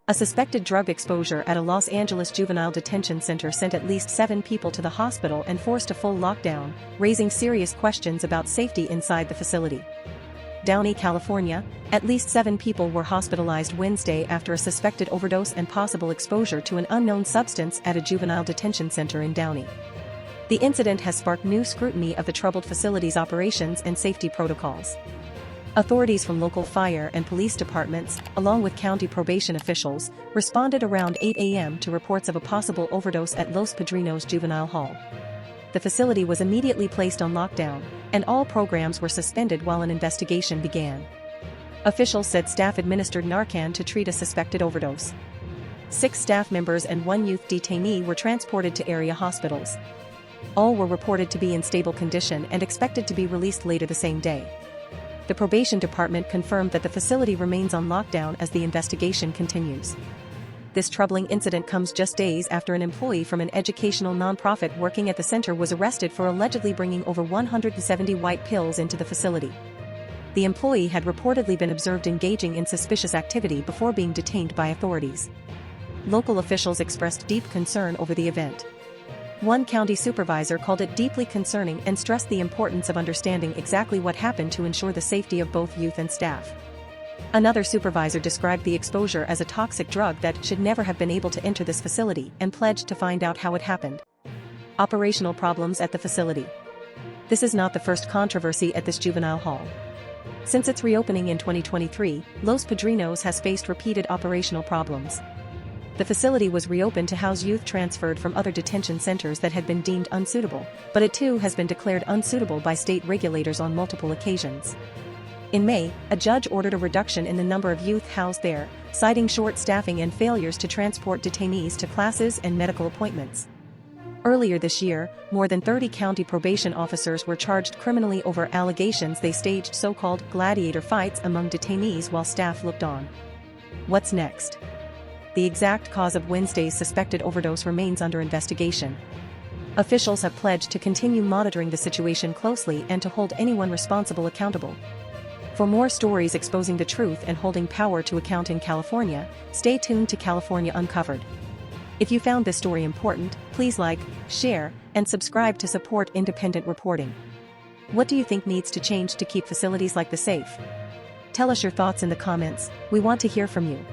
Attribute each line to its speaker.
Speaker 1: A suspected drug exposure at a Los Angeles juvenile detention center sent at least 7 people to the hospital and forced a full lockdown, raising serious questions about safety inside the facility. Downey, California, at least 7 people were hospitalized Wednesday after a suspected overdose and possible exposure to an unknown substance at a juvenile detention center in Downey. The incident has sparked new scrutiny of the troubled facility's operations and safety protocols. Authorities from local fire and police departments, along with county probation officials, responded around 8 a.m. to reports of a possible overdose at Los Padrinos Juvenile Hall. The facility was immediately placed on lockdown, and all programs were suspended while an investigation began. Officials said staff administered Narcan to treat a suspected overdose. 6 staff members and 1 youth detainee were transported to area hospitals. All were reported to be in stable condition and expected to be released later the same day. The probation department confirmed that the facility remains on lockdown as the investigation continues. This troubling incident comes just days after an employee from an educational nonprofit working at the center was arrested for allegedly bringing over 170 white pills into the facility. The employee had reportedly been observed engaging in suspicious activity before being detained by authorities. Local officials expressed deep concern over the event. One county supervisor called it deeply concerning and stressed the importance of understanding exactly what happened to ensure the safety of both youth and staff. Another supervisor described the exposure as a toxic drug that should never have been able to enter this facility and pledged to find out how it happened. Operational problems at the facility. This is not the first controversy at this juvenile hall. Since its reopening in 2023, Los Padrinos has faced repeated operational problems. The facility was reopened to house youth transferred from other detention centers that had been deemed unsuitable, but it too has been declared unsuitable by state regulators on multiple occasions. In May, a judge ordered a reduction in the number of youth housed there, citing short staffing and failures to transport detainees to classes and medical appointments. Earlier this year, more than 30 county probation officers were charged criminally over allegations they staged so-called gladiator fights among detainees while staff looked on. What's next? The exact cause of Wednesday's suspected overdose remains under investigation. Officials have pledged to continue monitoring the situation closely and to hold anyone responsible accountable. For more stories exposing the truth and holding power to account in California, stay tuned to California Uncovered. If you found this story important, please like, share, and subscribe to support independent reporting. What do you think needs to change to keep facilities like this safe? Tell us your thoughts in the comments. We want to hear from you.